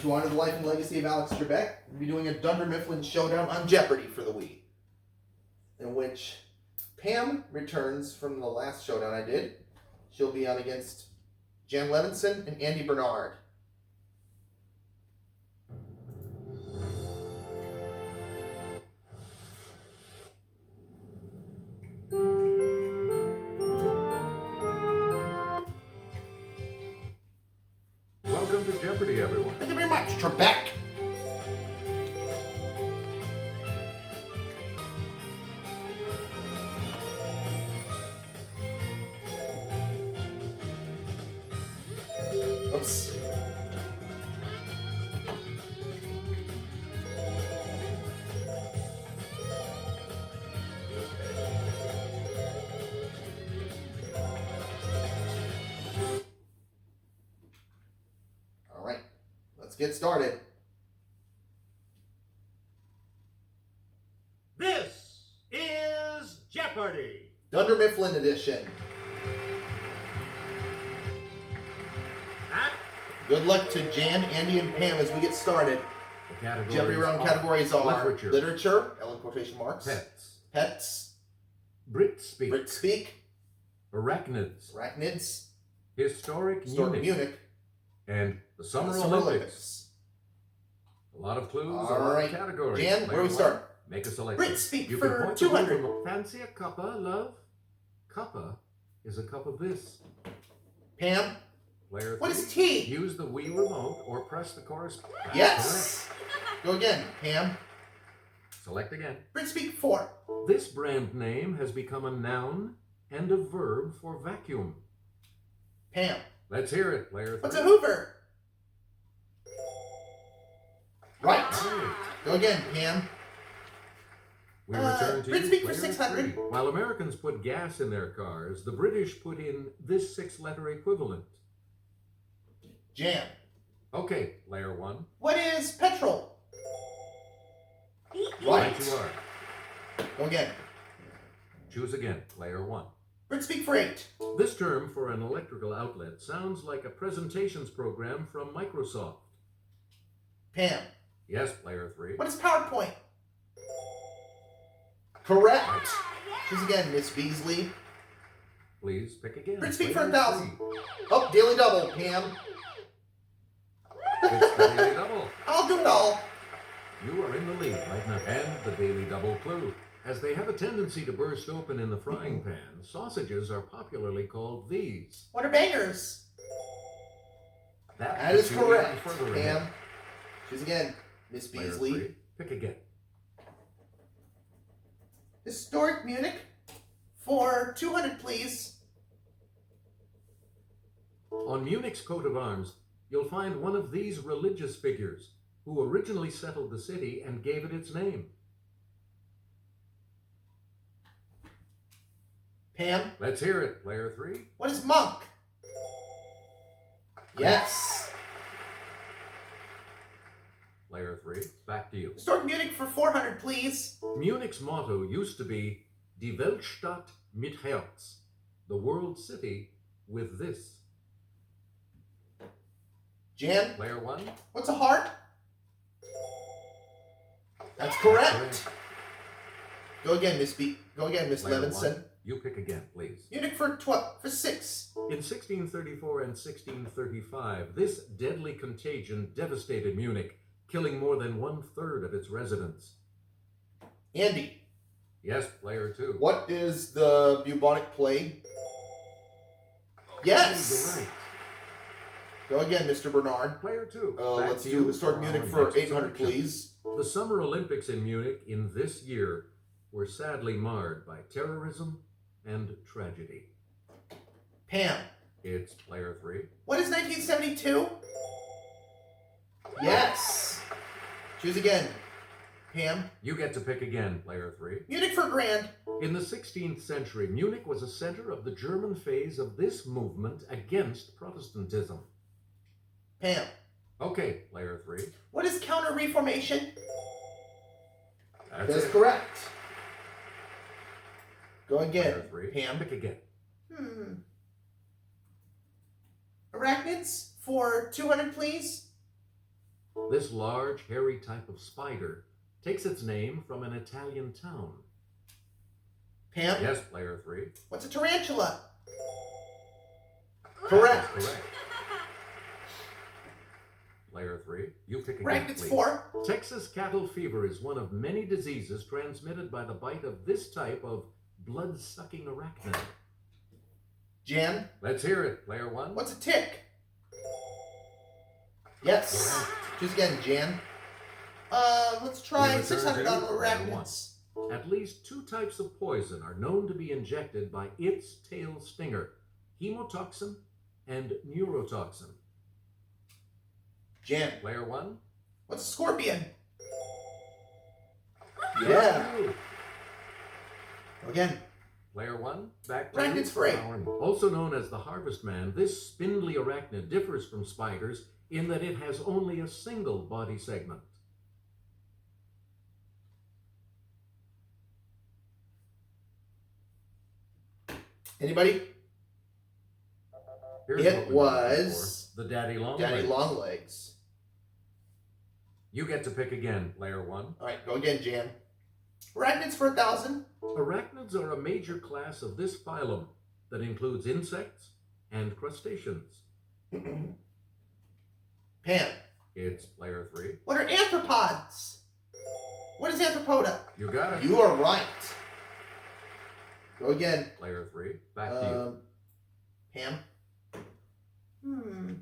to honor the life and legacy of Alex Trebek, we'll be doing a Dunder Mifflin Showdown on Jeopardy for the Wii, in which Pam returns from the last Showdown I did. She'll be on against Jan Levinson and Andy Bernard. Welcome to Jeopardy, everyone. Thank you very much, Trebek. Oops. All right, let's get started. This is Jeopardy! Dunder Mifflin edition. That Good luck to Jan, Andy, and Pam as we get started. The categories Jeopardy round are categories are literature, L in quotation marks, pets, Brit Brit speak, speak, arachnids, arachnids, historic Munich, and the Summer Summer Olympics. A lot of clues, All a lot right. of categories. Jan, where we Player start? one, make a selection. Brit speak You can for point to 200. one. Fancy a cuppa, love? Cuppa is a cup of this. Pam, Player what three, is tea? use the Wii remote or press the corresponding. Yes. Go again, Pam. Select again. Brit speak 4. This brand name has become a noun and a verb for vacuum. Pam, Let's hear it, player what's three. a Hoover? Right. Right. Go again, Pam. We return to Brit you, speak for player 600. three. While Americans put gas in their cars, the British put in this 6-letter equivalent. Jan, Okay, player one. what is petrol? Right Right. you are. Go again. Choose again, player one. Brit speak for 8. This term for an electrical outlet sounds like a presentations program from Microsoft. Pam, Yes, player three. what is PowerPoint? Correct. Choose again, Miss Beasley. Please pick again. Brit speak for Player 1,000. three. Oh, daily double, Pam. It's the Daily Double. I'll do it all. You are in the lead right now. And the Daily Double clue. As they have a tendency to burst open in the frying pan, sausages are popularly called these. What are bangers? That is puts you even correct, further Pam. ahead. Choose again, Miss Player Beasley. three. Pick again. Historic Munich for 200, please. On Munich's coat of arms, you'll find one of these religious figures who originally settled the city and gave it its name. Pam, Let's hear it, player three. what is monk? Yes. Player three, back to you. Historic Munich for 400, please. Munich's motto used to be Die Weltstadt mit Herz, the world city with this. Jan, Player one, what's a heart? That's correct. correct. Go again, Miss Player Levinson. one, you pick again, please. Munich for 6. In 1634 and 1635, this deadly contagion devastated Munich, killing more than 1/3 of its residents. Andy, Yes, player two. what is the bubonic plague? Yes. You're right. Go again, Mr. Bernard. Player two. Back Let's to do you Historic for Munich our for next 800, selection. please. The Summer Olympics in Munich in this year were sadly marred by terrorism and tragedy. Pam, It's player three. what is 1972? Yes. Choose again. Pam, You get to pick again, player three. Munich for grand. In the 16th century, Munich was a center of the German phase of this movement against Protestantism. Pam, Okay, player three. what is Counter-Reformation? That's That's it. correct. Go again. Player three. Pam. Pick again. Arachnids for 200, please. This large, hairy type of spider takes its name from an Italian town. Pam? Yes, player 3. What's a tarantula? That Correct. is correct. Player 3, you pick again, Correct, it's please. 4. Texas cattle fever is one of many diseases transmitted by the bite of this type of blood-sucking arachnid. Jan? Let's hear it, player 1. What's a tick? Yes. Correct. Choose again, Jan. Let's try Return 600 to on player arachnids. At least 2 types of poison are known to be injected by its tail stinger: hemotoxin and neurotoxin. Jan, Player 1. what's a scorpion? Yes, Yeah. you. Again. Player 1, back to Arachnid's free. Also known as the harvest man, this spindly arachnid differs from spiders in that it has only a single body segment. Anybody? Here's It what we're looking was for. The daddy long Daddy legs. Longlegs. You get to pick again, player 1. All right, go again, Jan. Arachnids for 1,000. Arachnids are a major class of this phylum that includes insects and crustaceans. Pam, It's player 3. what are arthropods? What is anthropoda? You got it. You are right. Go again. Player 3, back to you. Pam.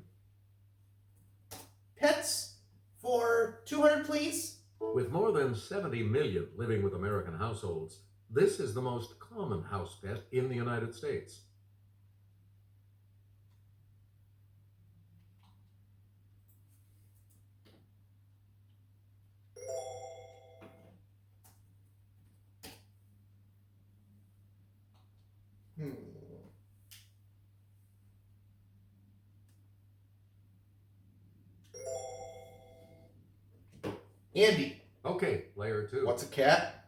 Pets for 200, please. With more than 70 million living with American households, this is the most common house pet in the United States. Andy, Okay, player 2. what's a cat?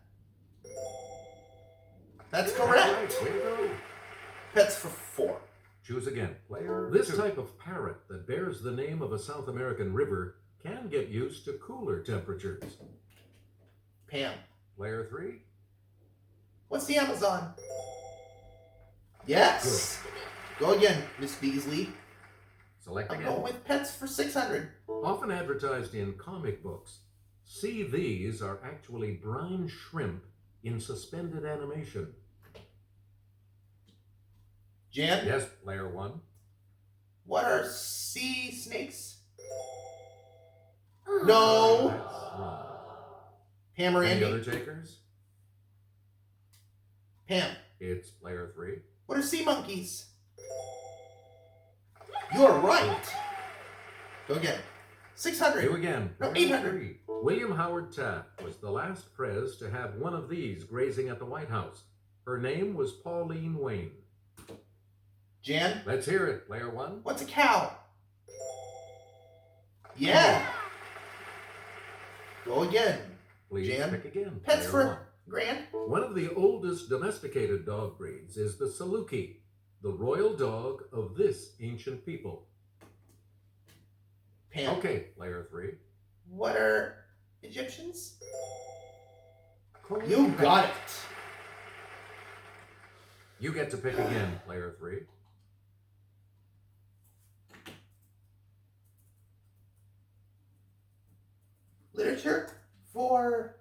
That's That's correct. right. Way to go. Pets for 4. Choose again, player. This type of parrot that bears the name of a South American river can get used to cooler temperatures. Pam, Player 3. what's the Amazon? Yes. Go again, Miss Beasley. Select I'm again. going with pets for 600. Often advertised in comic books, see these are actually brine shrimp in suspended animation. Jan, Yes, player 1. what are sea snakes? No. That's wrong. Pam or Any Andy? other takers? Pam, It's player 3. what are sea monkeys? You're right. Go again. 600. You again. No, Player 800. 3. William Howard Taft was the last pres to have one of these grazing at the White House. Her name was Pauline Wayne. Jan, Let's hear it, player 1. what's a cow? Yeah. Go again. Please Jan, pick again. Pets player for grand. 1. One of the oldest domesticated dog breeds is the Saluki, the royal dog of this ancient people. Pam, Okay, player 3. what are Egyptians? Correct. You got it. You get to pick again, player 3. Literature for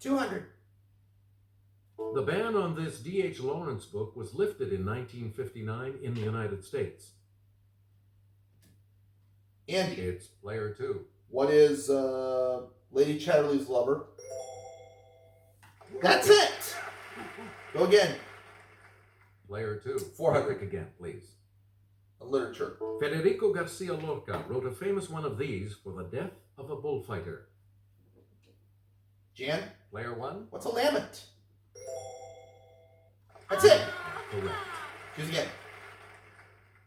200. The ban on this D.H. Lawrence book was lifted in 1959 in the United States. Andy, It's player 2. what is Lady Chatterley's lover? That's it. Go again. Player 2. 400. Pick again, please. Literature. Federico Garcia Lorca wrote a famous one of these for the death of a bullfighter. Jan, Player 1. what's a lament? That's it. Correct. Choose again.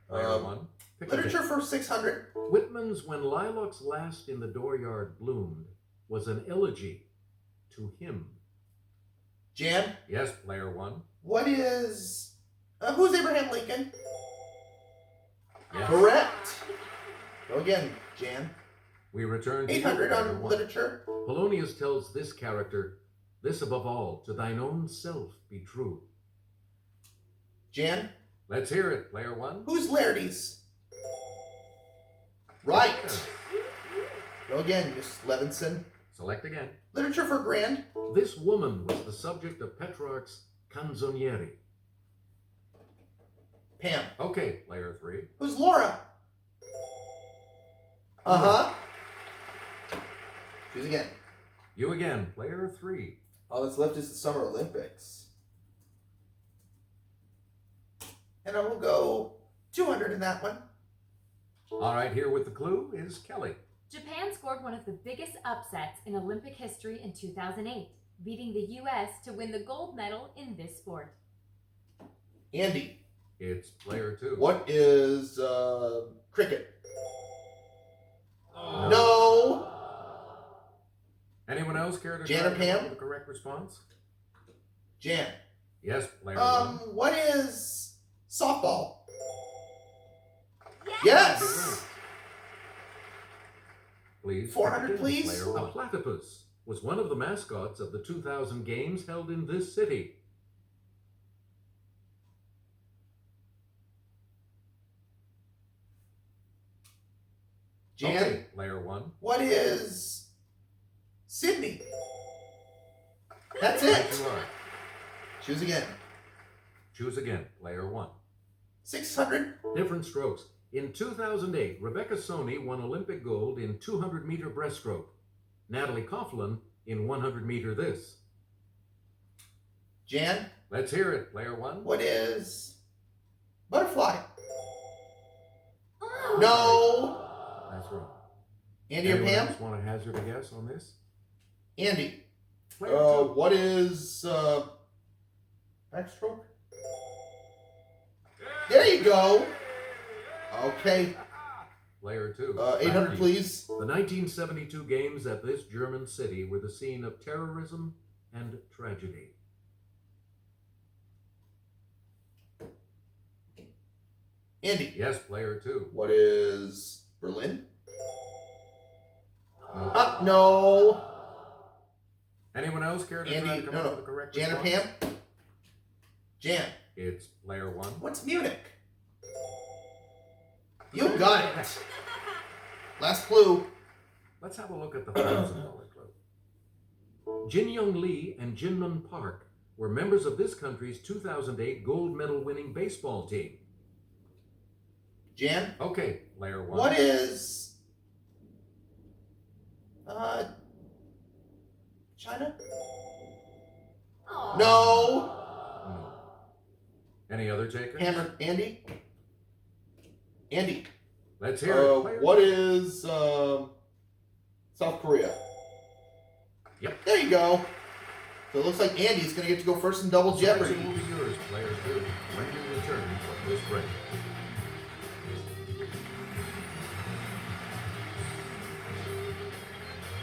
Player 1. Pick Literature again. for 600. Whitman's When Lilacs Last in the Dooryard Bloomed was an elegy to him. Jan, Yes, player 1. what is... who's Abraham Lincoln? Yes. Correct. Go again, Jan. We return to 800 player on one. literature. Polonius tells this character, "This above all, to thine own self be true." Jan. Let's hear it, player one. Who's Laertes? Right. Yes. Go again, Miss Levinson. Select again. Literature for grand. This woman was the subject of Petrarch's Canzoniere. Pam. Okay, player three. Who's Laura? Uh-huh. Choose again. You again, player three. All that's left is the Summer Olympics. And I will go 200 in that one. All right, here with the clue is Kelly. Japan scored one of the biggest upsets in Olympic history in 2008, beating the U.S. to win the gold medal in this sport. Andy. It's player two. What is cricket? No. No. Anyone else care to Jan try or to Pam? come up with the correct response? Jan. Yes, player one. What is softball? Yes! Yes. Please. 400, begin, please. Player one. A platypus was one of the mascots of the 2000 games held in this city. Jan. Okay, player one. What is Sydney? That's Right it. you are. Choose again. Choose again, player one. 600. Different strokes. In 2008, Rebecca Soni won Olympic gold in 200-meter breaststroke. Natalie Coughlin in 100-meter this. Jan. Let's hear it, player one. What is butterfly? Oh. No. That's wrong. Andy or Anyone Pam? else want to hazard a guess on this? Andy. Player two. What is backstroke? There you go. Okay. Player two. 800, please. The 1972 games at this German city were the scene of terrorism and tragedy. Andy. Yes, player two. What is Berlin? No. No. Anyone else care to try Andy, to come no, up no. with the correct Jan or response? Pam? Jan. It's player one. What's Munich? You got it. Last clue. Let's have a look at the $1,000 clue. Jin Young Lee and Jinmun Park were members of this country's 2008 gold medal winning baseball team. Jan. Okay, player one. What is China? Aw. No. No. Any other takers? Hammer. Andy. Andy. Let's hear it. Player What two. is South Korea? Yep. There you go. So it looks like Andy's going to get to go first in Double Jeopardy. Selection will be yours, player two, when you return from this break.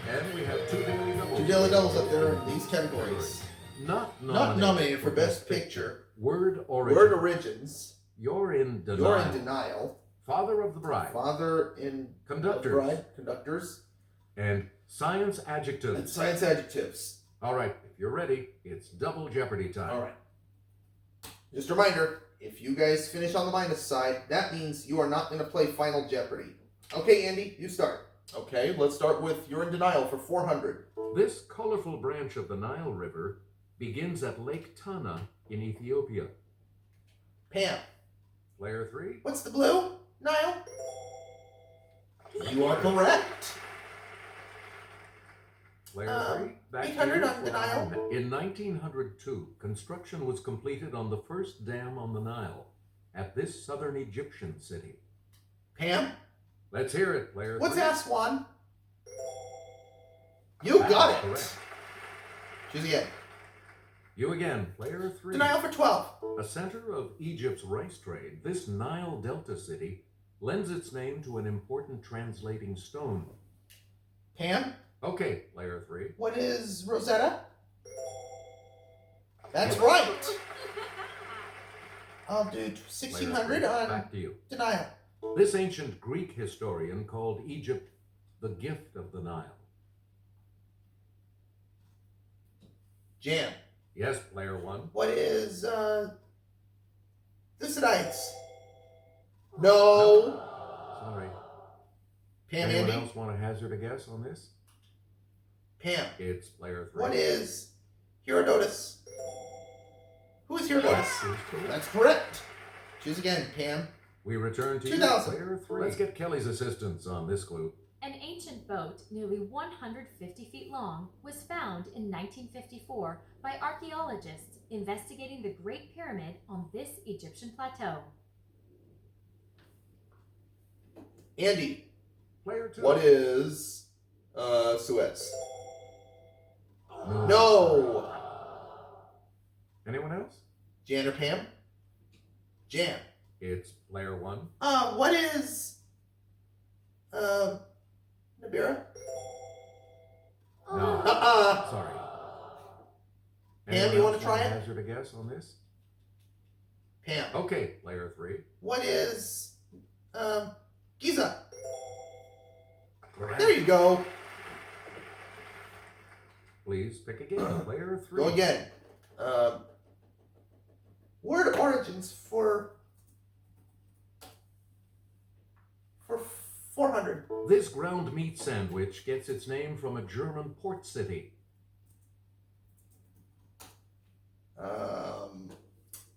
And we have two daily doubles. Two daily doubles up there in these categories. Not Nominated for Best Picture. Word origin. Word origins. You're in denial. You're in denial. Father of the bride. Father in Conductors. bride. Conductors. And science And adjectives. science adjectives. All right, if you're ready, it's double Jeopardy time. All right. Just a reminder, if you guys finish on the minus side, that means you are not going to play Final Jeopardy. Okay, Andy, you start. Okay, let's start with you're in denial for 400. This colorful branch of the Nile River begins at Lake Tana in Ethiopia. Pam, Player three. what's the blue? Nile? You are correct. Player three. Back to 800 you on for denial. In 1902, construction was completed on the first dam on the Nile at this southern Egyptian city. Pam, Let's hear it, player what's three. Aswan? You That got is it. correct. Choose again. You again, player three. Denial for 12. A center of Egypt's rice trade, this Nile Delta city lends its name to an important translating stone. Pam, Okay, player three. what is Rosetta? That's Yes. right. I'll do Player 1600 three. on Back to you. denial. This ancient Greek historian called Egypt the gift of the Nile. Jan, Yes, player one. what is Thucydides? No. Sorry. Pam, Anyone Andy? else want to hazard a guess on this? Pam, It's player three. what is Herodotus? Who is Herodotus? Is correct. That's correct. Choose again, Pam. We return to you, 2000. player three. Let's get Kelly's assistance on this clue. An ancient boat nearly 150 feet long was found in 1954 by archaeologists investigating the Great Pyramid on this Egyptian plateau. Andy, Player two. what is Suez? No. No. Anyone else? Jan or Pam? Jan. It's player one. What is Nibiru? No. Sorry. Pam, Anyone you wanna else try it? hazard a guess on this? Pam. Okay, player three. What is Giza? Correct. There you go. Please pick again. Player three. Go again. Word origins for 400. This ground meat sandwich gets its name from a German port city.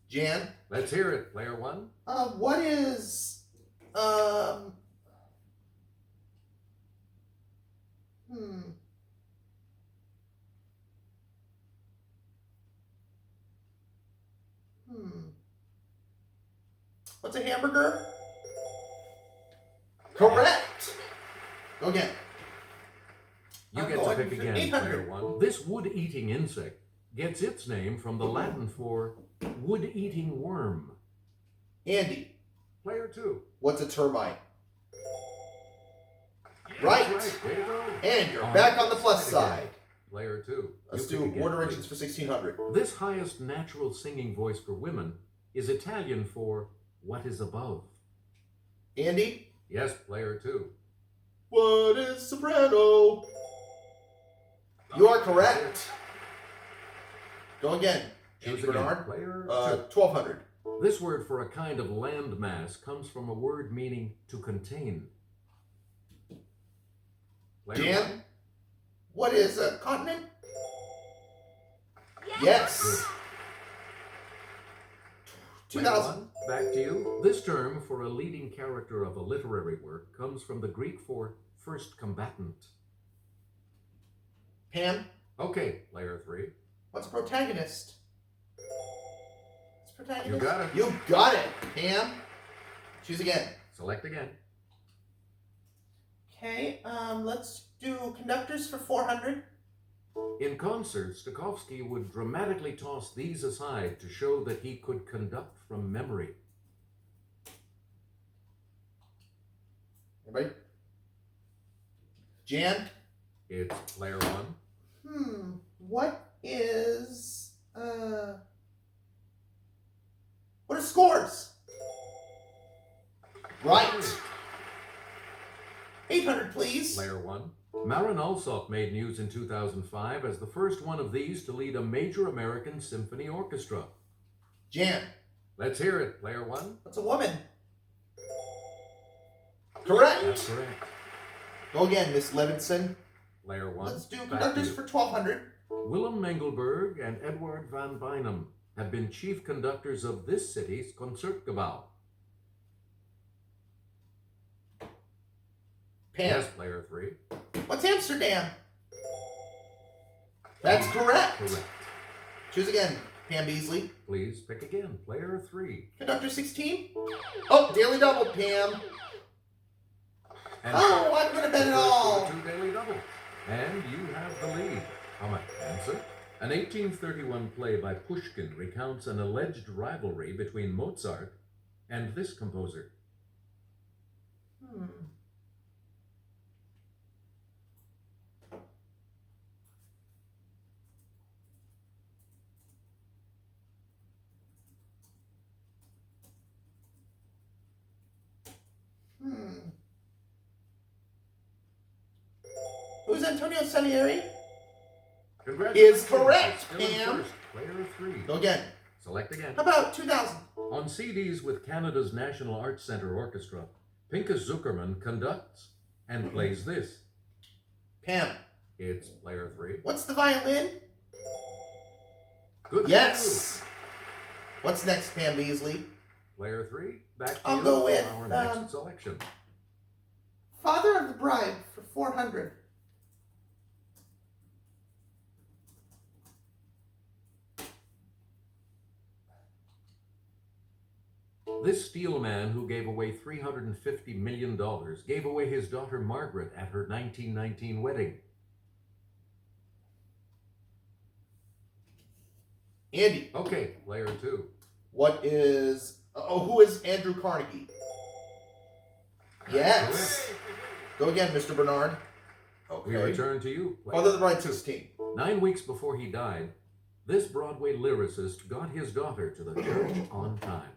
Jan. Let's hear it, player one. What is What's a hamburger? Correct. Go again. You I'm get to going pick for again, 800. player one. This wood-eating insect gets its name from the Latin for wood-eating worm. Andy, Player two. what's a termite? That's Right. Way to go. And you're All back right, on the plus let's try it side. again. Player two. Let's You do pick again, word please. origins for 1600. This highest natural singing voice for women is Italian for what is above. Andy, Yes, player two. what is soprano? You are correct. Go again. Choose Andy again. Bernard, Player 1200. two. This word for a kind of landmass comes from a word meaning to contain. Player Jan, one. what is a continent? Good. Yes. Player 2000. one, back to you. This term for a leading character of a literary work comes from the Greek for first combatant. Pam, Okay, player three. what's a protagonist? What's a protagonist? You got it. You got it, Pam. Choose again. Select again. Okay, let's do conductors for 400. In concert, Stokowski would dramatically toss these aside to show that he could conduct from memory. Anybody? Jan? It's player one. What is, what are scores? Right. 800, please. Player one. Marin Alsop made news in 2005 as the first one of these to lead a major American symphony orchestra. Jan, Let's hear it, player one. what's a woman? Correct. That's correct. Go again, Miss Levinson. Player one. Let's do Back to conductors you. for 1200. Willem Mengelberg and Edward van Beinum have been chief conductors of this city's Concertgebouw. Pam, Yes, player three. what's Amsterdam? That's correct. Correct. Choose again, Pam Beasley. Please pick again, player three. Conductor 16. Oh, daily double, Pam. And Oh, I'm going to bet it all. Two daily double. And you have the lead. How much? Answer. An 1831 play by Pushkin recounts an alleged rivalry between Mozart and this composer. Who's Antonio Salieri? Congratulations. Is correct, Still in Pam. first. Player 3. Go again. Select again. How about 2000? On CDs with Canada's National Arts Centre Orchestra, Pinchas Zuckerman conducts and plays this. Pam. It's player 3. What's the violin? Good. Yes. What's next, Pam Beasley? Player 3. Back to I'll you go for with, our next selection. Father of the Bride for 400. This steel man who gave away $350 million gave away his daughter Margaret at her 1919 wedding. Andy. Okay, player 2. Who is Andrew Carnegie? Yes. Go again, Mr. Bernard. We Okay. return to you. Father of the Bride 16. 9 weeks before he died, this Broadway lyricist got his daughter to the church on time.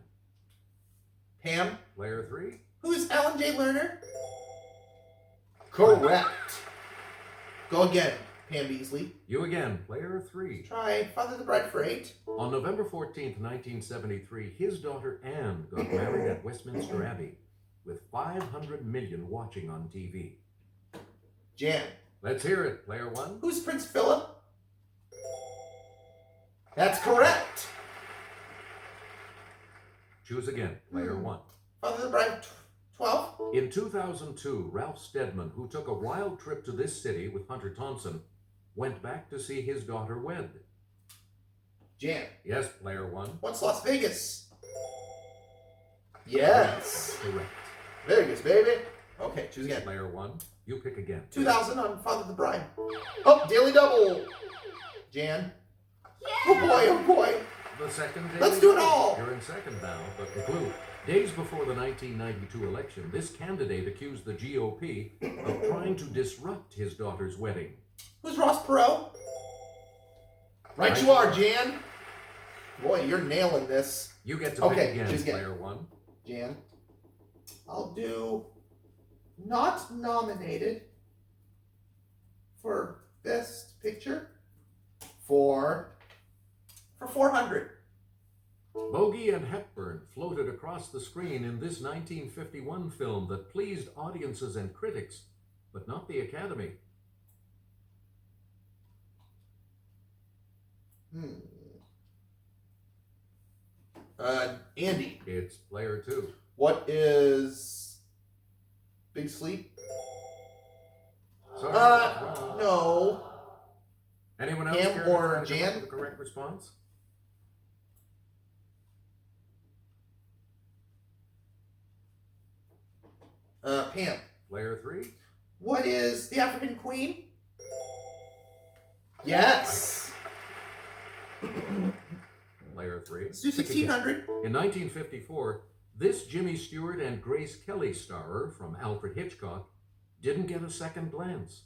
Pam. Player 3. Who's Alan J. Lerner? Correct. Go again, Pam Beasley. You again, player 3. Try Father of the Bride for 8. On November 14th, 1973, his daughter Anne got married at Westminster Abbey, with 500 million watching on TV. Jan. Let's hear it, player 1. Who's Prince Philip? That's correct. Choose again, player 1. Father of the Bride 12. In 2002, Ralph Steadman, who took a wild trip to this city with Hunter Thompson, went back to see his daughter wed. Jan. Yes, player 1. What's Las Vegas? Yes. Correct. Vegas, baby. Okay, choose again. Player 1. You pick again. 2000 on Father of the Bride. Oh, Daily Double. Jan. Oh boy. The second day. Let's do it all. You're in second now, but the clue. Days before the 1992 election, this candidate accused the GOP of trying to disrupt his daughter's wedding. Who's Ross Perot? Right you are, Jan. Boy, you're nailing this. You get to Okay, pick again, choose again. player 1. Jan. I'll do not nominated for Best Picture for 400. Bogey and Hepburn floated across the screen in this 1951 film that pleased audiences and critics, but not the Academy. Andy. It's player 2. What is Big Sleep? Sorry. No. Anyone else Pam care to or try to come up Jan? with the correct response? Pam. Player 3. What is the African Queen? Yes. Player 3. Let's do 1600. In 1954, this Jimmy Stewart and Grace Kelly starer from Alfred Hitchcock didn't get a second glance.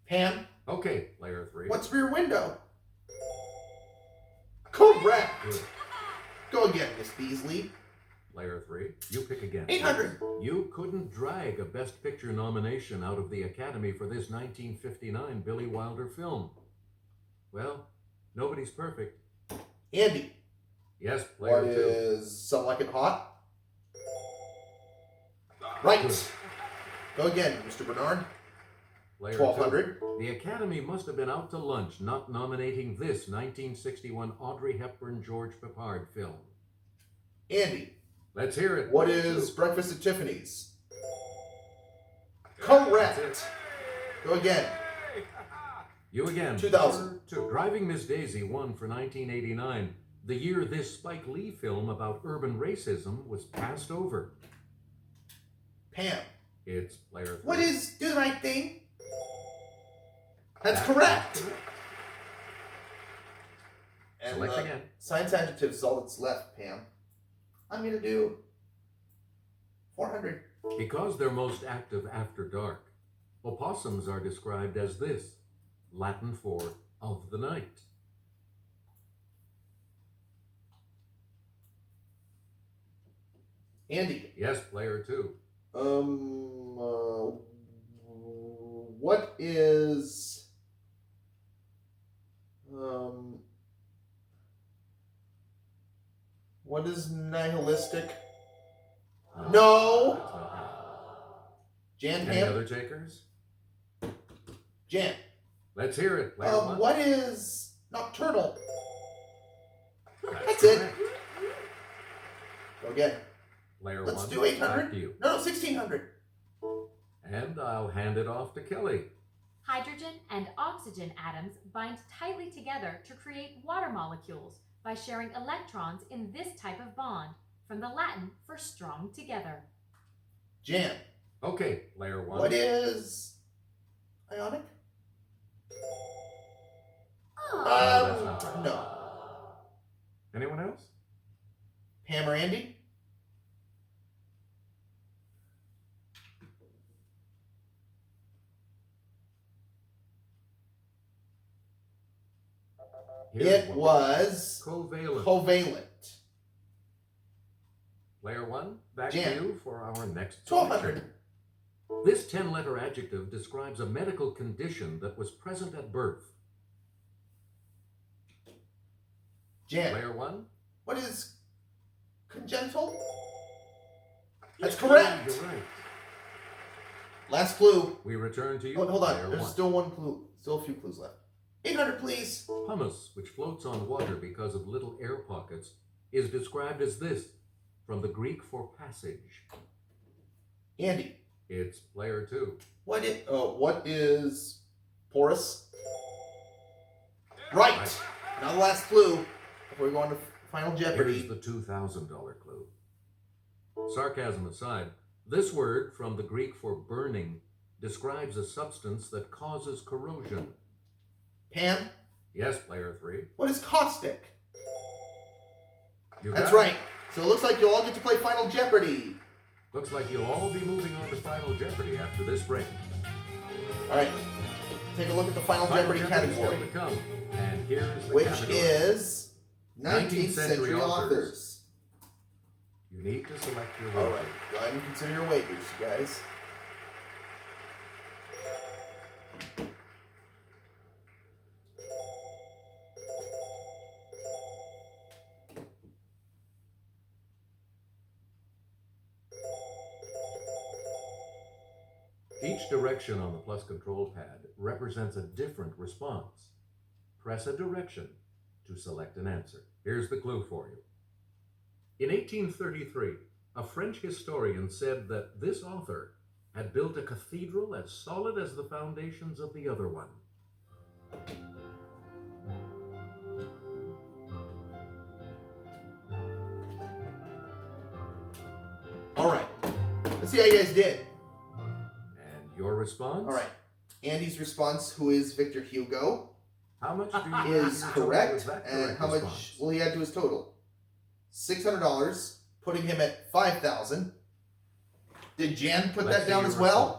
Pam. Okay, player 3. What's Rear Window? Correct. Good. Go again, Miss Beasley. Player 3. You pick again. 800. You couldn't drag a Best Picture nomination out of the Academy for this 1959 Billy Wilder film. Well, nobody's perfect. Andy. Yes, player What 2. is Some Like It Hot? Right. Good. Go again, Mr. Bernard. Player 1200. 2. The Academy must have been out to lunch not nominating this 1961 Audrey Hepburn George Peppard film. Andy. Let's hear it. What Player is 2. Breakfast at Tiffany's? Correct. Go again. You again. 2000. Player 2. Driving Miss Daisy won for 1989, the year this Spike Lee film about urban racism was passed over. Pam. It's player 3. What is Do the Right Thing? That's correct. And Select again. science adjectives is all that's left, Pam. I'm going to do 400. Because they're most active after dark, opossums are described as this, Latin for of the night. Andy. Yes, player 2. what is nihilistic? No. That's not right. Jan, Any Pam? other takers? Jan. Let's hear it. Player one. What is nocturnal? That's correct. it. Go again. Player Let's one. do 800. Back to you. No, 1600. And I'll hand it off to Kelly. Hydrogen and oxygen atoms bind tightly together to create water molecules by sharing electrons in this type of bond, from the Latin for strong together. Jan. Okay, player one. What is ionic? that's not right. No. Anyone else? Pam or Andy? Here's It one. was Covalent. covalent. Player one, back Jan. to you for our next 1200. selection. This 10-letter adjective describes a medical condition that was present at birth. Jan. Player one. What is congenital? That's correct. You're right. Last clue. We return to you. Oh, hold on. Player There's one. still one clue. Still a few clues left. 800, please. Pumice, which floats on water because of little air pockets, is described as this, from the Greek for passage. Andy. It's player two. What is porous? Right. Right. Now the last clue before we go on to Final Here's Jeopardy. the $2,000 clue. Sarcasm aside, this word from the Greek for burning describes a substance that causes corrosion. Pam. Yes, player three. What is caustic? You That's got it. right. So it looks like you'll all get to play Final Jeopardy. Looks like you'll all be moving on to Final Jeopardy after this break. All right. Take a look at the Final Jeopardy Jeopardy's category, still to come, and here's the which category. is 19th 19th century century authors. You need to select your All word. right. Go ahead and consider your wagers, you guys. Each direction on the plus control pad represents a different response. Press a direction to select an answer. Here's the clue for you. In 1833, a French historian said that this author had built a cathedral as solid as the foundations of the other one. All right. Let's see how you guys did. And your response? All right. Andy's response, who is Victor Hugo, How much do you is have correct. with that And correct how much response? will he add to his total? $600, putting him at $5,000. Did Jan put Let's that see down your as well? response.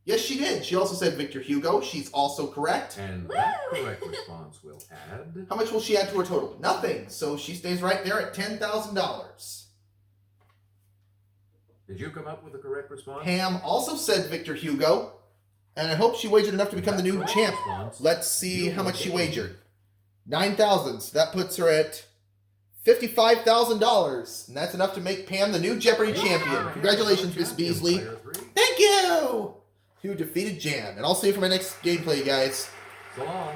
Yes, she did. She also said Victor Hugo. She's also correct. And that correct response will add. How much will she add to her total? Nothing. So she stays right there at $10,000. Did you come up with the correct response? Pam also said Victor Hugo. And I hope she wagered enough to become the new Correct champ. response. Let's see You how much she will gain. wagered. 9,000. So that puts her at $55,000. And that's enough to make Pam the new Jeopardy champion. Congratulations, Miss Champion, Beasley. player three. Thank you! Who defeated Jan. And I'll see you for my next gameplay, guys. So long.